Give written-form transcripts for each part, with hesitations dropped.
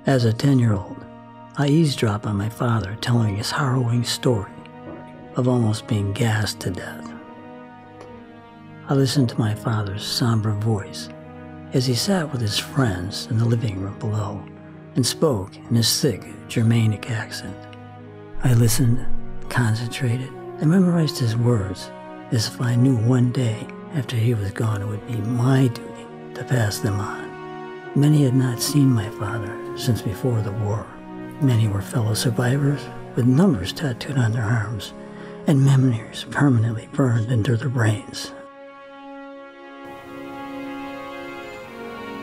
As a 10-year-old, I eavesdropped on my father telling his harrowing story of almost being gassed to death. I listened to my father's somber voice as he sat with his friends in the living room below and spoke in his thick Germanic accent. I listened, concentrated, and memorized his words as if I knew one day after he was gone it would be my duty to pass them on. Many had not seen my father since before the war. Many were fellow survivors with numbers tattooed on their arms and memories permanently burned into their brains.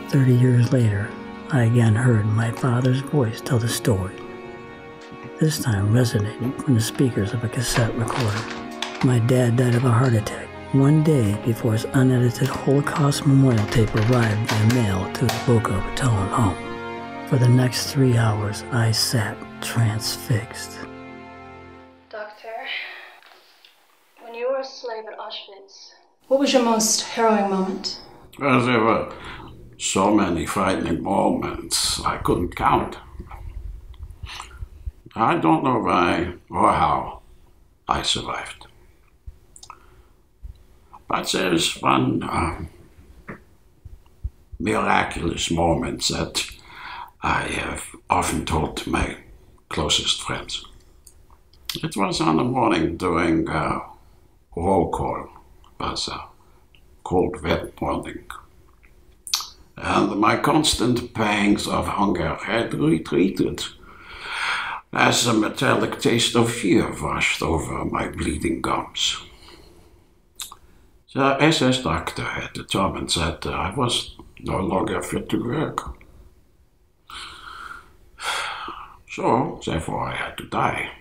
30 years later, I again heard my father's voice tell the story, this time resonating from the speakers of a cassette recorder. My dad died of a heart attack one day before his unedited Holocaust memorial tape arrived by mail to the Boca Raton home. For the next 3 hours, I sat transfixed. Doctor, when you were a slave at Auschwitz, what was your most harrowing moment? Well, there were so many frightening moments I couldn't count. I don't know why or how I survived. But there's one miraculous moment that I have often told to my closest friends. It was on a morning during roll call. It was a cold, wet morning. And my constant pangs of hunger had retreated as a metallic taste of fear washed over my bleeding gums. The SS doctor had determined that I was no longer fit to work. So, therefore, I had to die.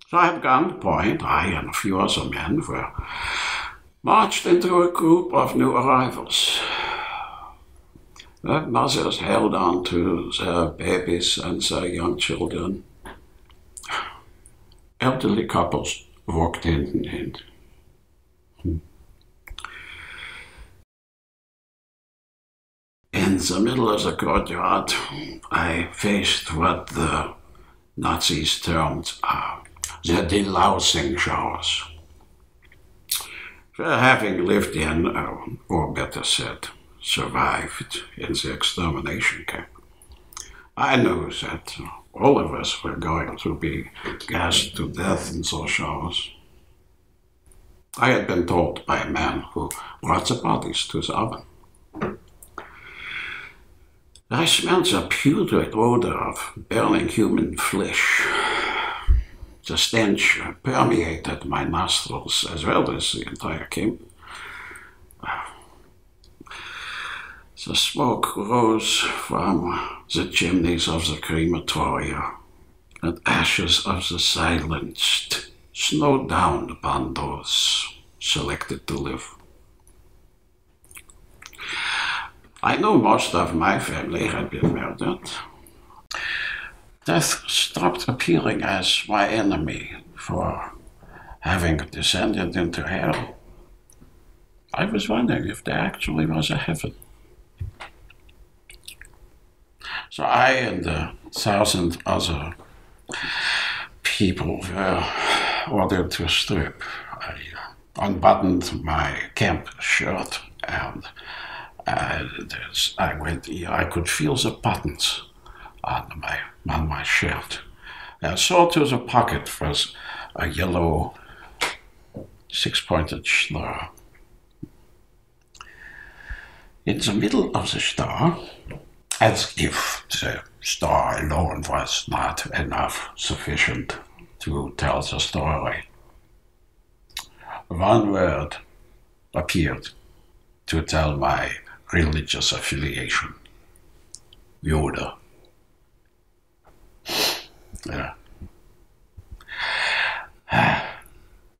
So at gunpoint, I and a few other men were marched into a group of new arrivals. The mothers held on to their babies and their young children. Elderly couples walked hand in hand. In the middle of the courtyard, I faced what the Nazis termed the delousing showers. Having lived in, or better said, survived in the extermination camp, I knew that all of us were going to be gassed to death in those showers. I had been told by a man who brought the bodies to the oven. I smelled the putrid odor of burning human flesh. The stench permeated my nostrils as well as the entire camp. The smoke rose from the chimneys of the crematoria, and ashes of the silenced snowed down upon those selected to live. I knew most of my family had been murdered. Death stopped appearing as my enemy for having descended into hell. I was wondering if there actually was a heaven. So I and 1,000 other people were ordered to strip. I unbuttoned my camp shirt and I could feel the buttons on my shirt. And so to the pocket was a yellow 6-pointed star. In the middle of the star, as if the star alone was not enough sufficient to tell the story, one word appeared to tell my religious affiliation: Yoda. Yeah.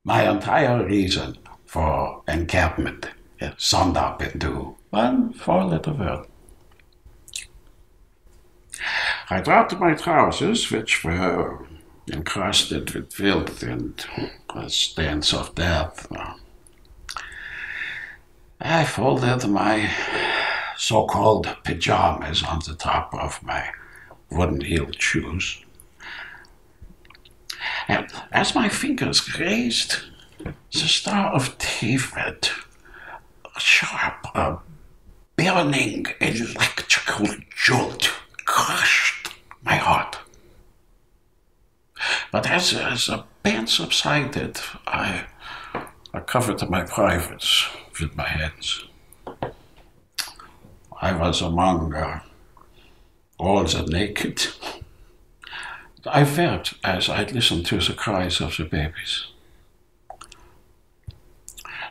My entire reason for encampment summed up into one 4-letter word. I dropped my trousers, which were encrusted with filth and stains of death. I folded my so-called pajamas on the top of my wooden-heeled shoes. And as my fingers grazed the Star of David, a sharp, burning, electrical jolt crushed my heart. But as the pain subsided, I covered my privates with my hands. I was among all the naked. I wept as I listened to the cries of the babies.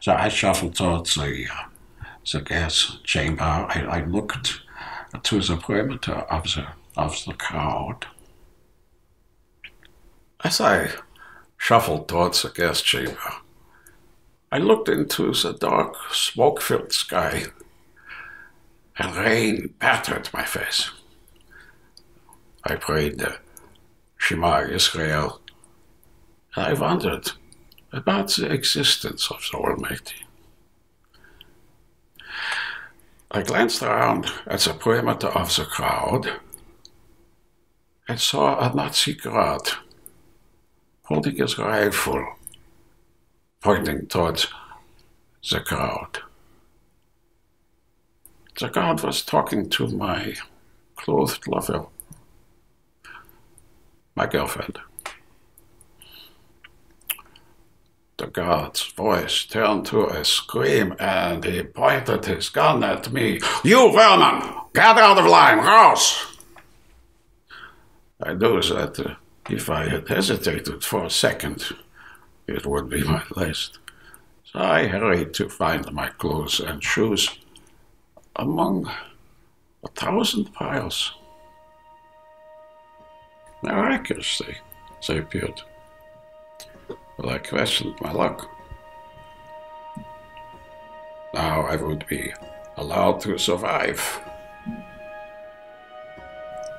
So I shuffled towards the gas chamber. I looked to the perimeter of the crowd. As I shuffled towards the gas chamber, I looked into the dark, smoke-filled sky, and rain battered my face. I prayed the Shema Israel, and I wondered about the existence of the Almighty. I glanced around at the perimeter of the crowd and saw a Nazi guard holding his rifle, pointing towards the crowd. The guard was talking to my clothed lover, my girlfriend. The guard's voice turned to a scream, and he pointed his gun at me. "You vermin! Get out of line! Raus!" I knew that if I had hesitated for a second, it would be my last. So I hurried to find my clothes and shoes among 1,000 piles. Miraculously, they appeared. Well, I questioned my luck. Now I would be allowed to survive.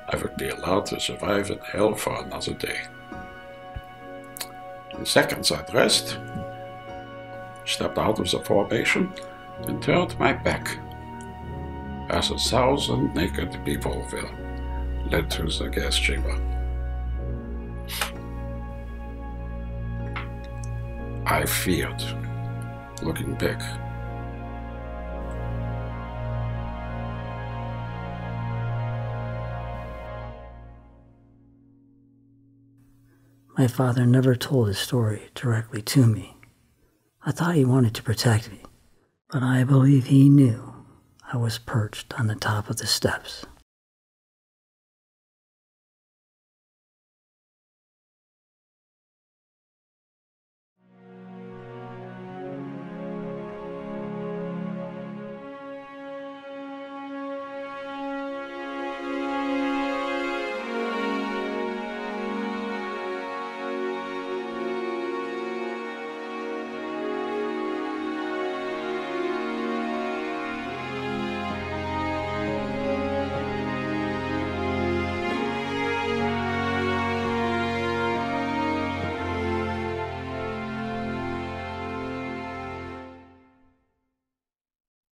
I would be allowed to survive in hell for another day. In seconds I dressed, stepped out of the formation, and turned my back, as 1,000 naked people were led to the gas chamber. I feared looking back. My father never told his story directly to me. I thought he wanted to protect me, but I believe he knew I was perched on the top of the steps.